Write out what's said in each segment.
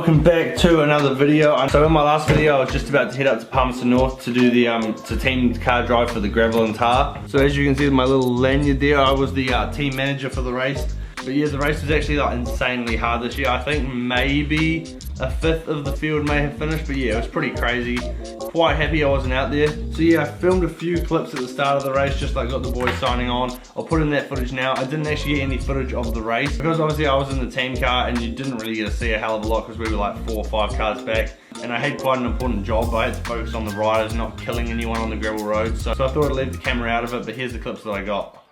welcome back to another video. So in my last video I was just about to head up to Palmerston North to do the team car drive for the gravel and tar. So as you can see with my little lanyard there, I was the team manager for the race. But yeah, the race was actually like insanely hard this year. I think maybe a fifth of the field may have finished, but yeah, it was pretty crazy. Quite happy I wasn't out there. So yeah, I filmed a few clips at the start of the race, just like got the boys signing on. I'll put in that footage now. I didn't actually get any footage of the race because obviously I was in the team car and you didn't really get to see a hell of a lot because we were like 4 or 5 cars back. And I had quite an important job. I had to focus on the riders, not killing anyone on the gravel road. So I thought I'd leave the camera out of it, but here's the clips that I got.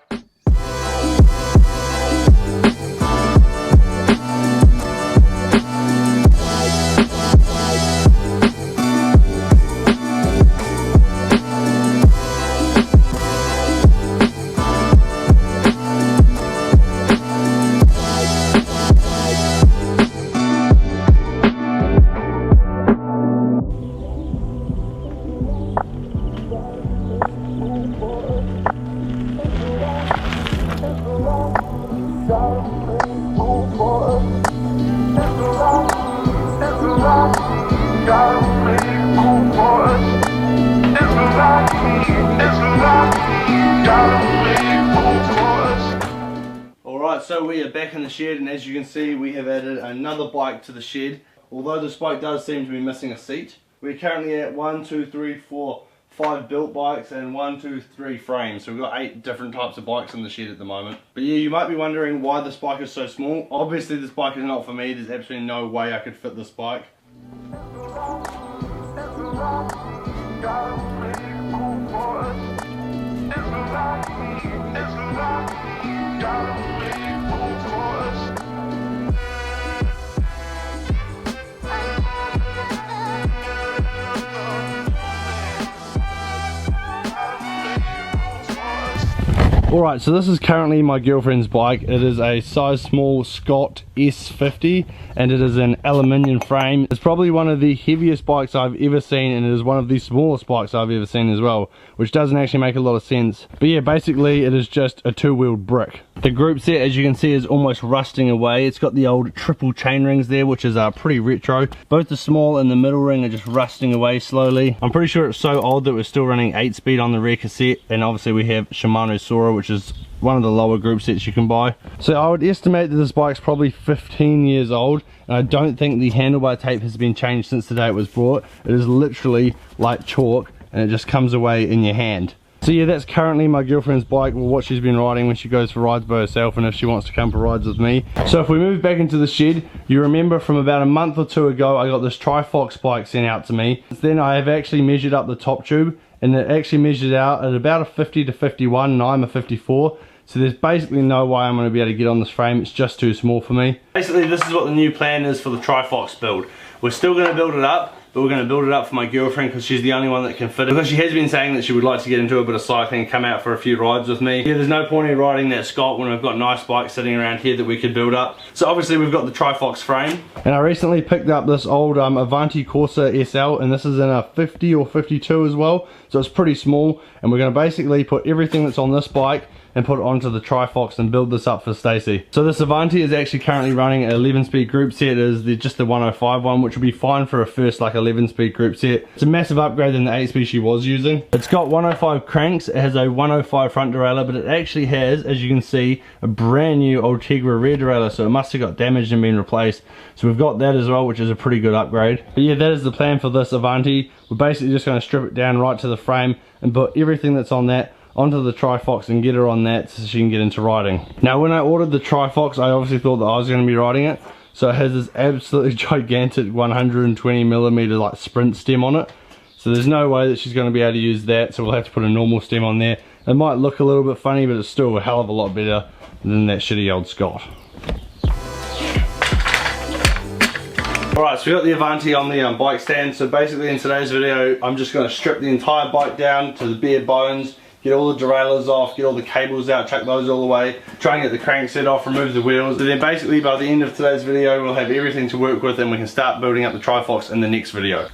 Alright, so we are back in the shed, and as you can see we have added another bike to the shed. Although this bike does seem to be missing a seat. We're currently at 1, 2, 3, 4, 5 built bikes and 1, 2, 3 frames. So we've got 8 different types of bikes in the shed at the moment. But yeah, you might be wondering why this bike is so small. Obviously this bike is not for me. There's absolutely no way I could fit this bike. Alright, so this is currently my girlfriend's bike. It is a size small Scott S50 and it is an aluminium frame. It's probably one of the heaviest bikes I've ever seen, and it is one of the smallest bikes I've ever seen as well, which doesn't actually make a lot of sense. But yeah, basically it is just a 2-wheeled brick. The group set, as you can see, is almost rusting away. It's got the old triple chain rings there, which is pretty retro. Both the small and the middle ring are just rusting away slowly. I'm pretty sure it's so old that we're still running 8-speed on the rear cassette, and obviously we have Shimano Sora, which is one of the lower group sets you can buy. So I would estimate that this bike's probably 15 years old, and I don't think the handlebar tape has been changed since the day it was brought. It is literally like chalk and it just comes away in your hand. So yeah, that's currently my girlfriend's bike, well, what she's been riding when she goes for rides by herself and if she wants to come for rides with me. So if we move back into the shed, you remember from about a month or 2 ago I got this Trifox bike sent out to me. Since then I have actually measured up the top tube, and it actually measured out at about a 50 to 51 and I'm a 54. So there's basically no way I'm going to be able to get on this frame. It's just too small for me. Basically this is what the new plan is for the Trifox build. We're still going to build it up, but we're going to build it up for my girlfriend because she's the only one that can fit it. Because she has been saying that she would like to get into a bit of cycling and come out for a few rides with me. Yeah, there's no point in riding that Scott when we've got nice bikes sitting around here that we could build up. So obviously we've got the Trifox frame. And I recently picked up this old Avanti Corsa SL, and this is in a 50 or 52 as well. So it's pretty small, and we're going to basically put everything that's on this bike and put it onto the Trifox and build this up for Stacey. So this Avanti is actually currently running an 11-speed group set. It is just the 105 one, which will be fine for a first like 11-speed group set. It's a massive upgrade than the 8-speed she was using. It's got 105 cranks, it has a 105 front derailleur, but it actually has, as you can see, a brand new Ultegra rear derailleur, so it must have got damaged and been replaced. So we've got that as well, which is a pretty good upgrade. But yeah, that is the plan for this Avanti. We're basically just going to strip it down right to the frame and put everything that's on that onto the Trifox and get her on that so she can get into riding. Now when I ordered the Trifox, I obviously thought that I was going to be riding it. So it has this absolutely gigantic 120mm like sprint stem on it. So there's no way that she's going to be able to use that, so we'll have to put a normal stem on there. It might look a little bit funny, but it's still a hell of a lot better than that shitty old Scott. Alright, so we got the Avanti on the bike stand. So basically in today's video, I'm just going to strip the entire bike down to the bare bones, get all the derailleurs off, get all the cables out, chuck those all away, try and get the crankset off, remove the wheels. And then basically by the end of today's video, we'll have everything to work with and we can start building up the Trifox in the next video.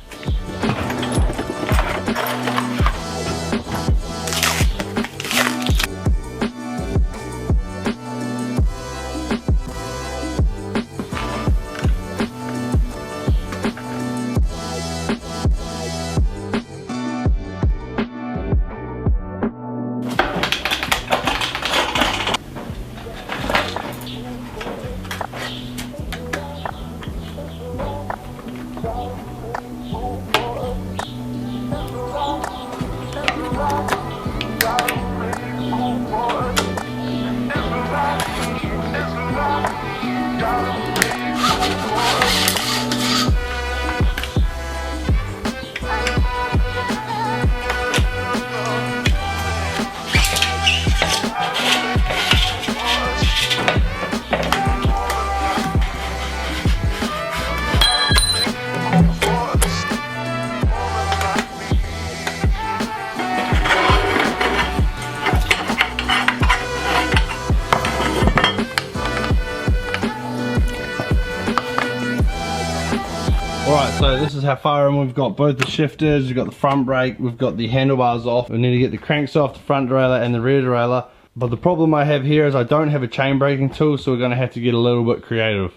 this is how far in we've got both the shifters, we've got the front brake, we've got the handlebars off. We need to get the cranks off, the front derailleur and the rear derailleur. But the problem I have here is I don't have a chain braking tool, so we're going to have to get a little bit creative.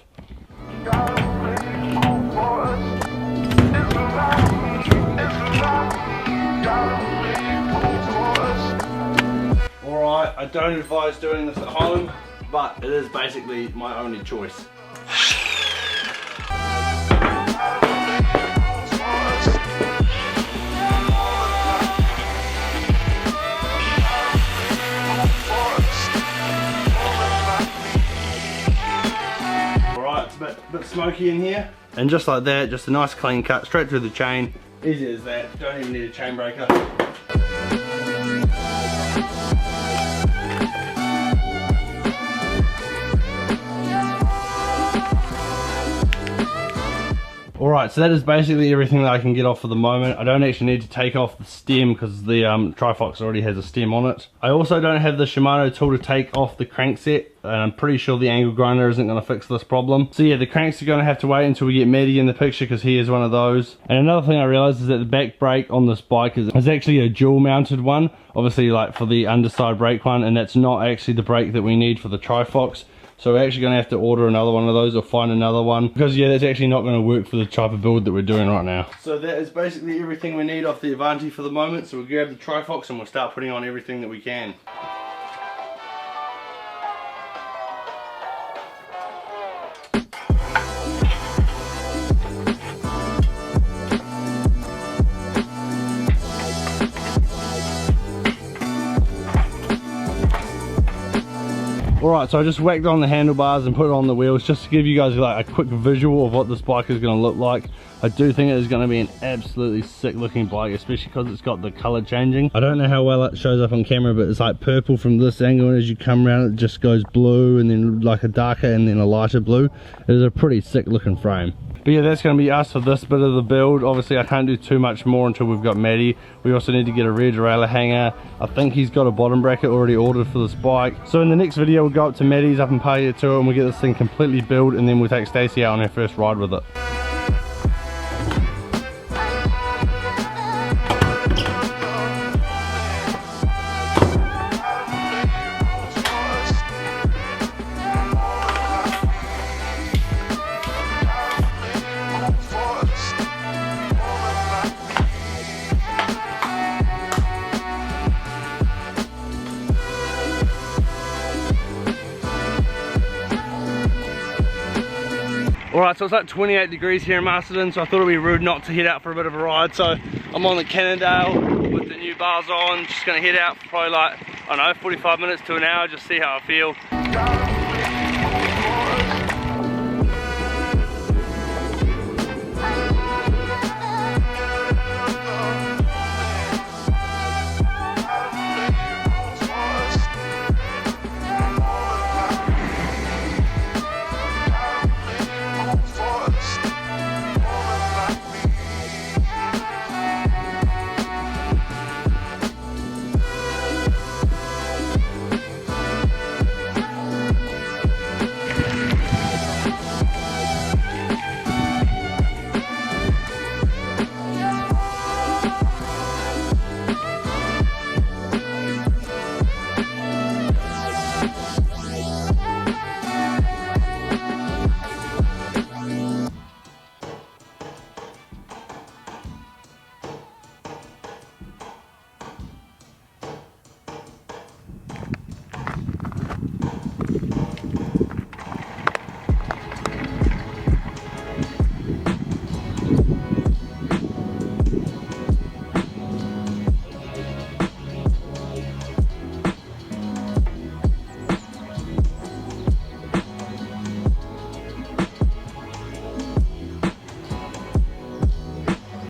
Alright, I don't advise doing this at home, but it is basically my only choice. It's a bit smoky in here, and just like that, just a nice clean cut straight through the chain. Easy as that, don't even need a chain breaker. Alright, so that is basically everything that I can get off for the moment. I don't actually need to take off the stem because the Trifox already has a stem on it. I also don't have the Shimano tool to take off the crankset, and I'm pretty sure the angle grinder isn't going to fix this problem. So yeah, the cranks are going to have to wait until we get Maddie in the picture because he is one of those. And another thing I realized is that the back brake on this bike is actually a dual mounted one, obviously like for the underside brake one, and that's not actually the brake that we need for the Trifox. So we're actually going to have to order another one of those or find another one, because yeah, that's actually not going to work for the type of build that we're doing right now. So that is basically everything we need off the Avanti for the moment. So we'll grab the Trifox and we'll start putting on everything that we can. Alright, so I just whacked on the handlebars and put it on the wheels just to give you guys like a quick visual of what this bike is going to look like. I do think it is going to be an absolutely sick looking bike, especially because it's got the colour changing. I don't know how well it shows up on camera, but it's like purple from this angle, and as you come around it just goes blue and then like a darker and then a lighter blue. It is a pretty sick looking frame. But yeah, that's going to be us for this bit of the build. Obviously I can't do too much more until we've got Maddie. We also need to get a rear derailleur hanger. I think he's got a bottom bracket already ordered for this bike. So in the next video we'll go up to Maddie's up in Paia too, and we'll get this thing completely built, and then we'll take Stacey out on her first ride with it. Alright, so it's like 28 degrees here in Masterton, so I thought it would be rude not to head out for a bit of a ride. So I'm on the Cannondale with the new bars on, just going to head out for probably like, I don't know, 45 minutes to an hour, just see how I feel.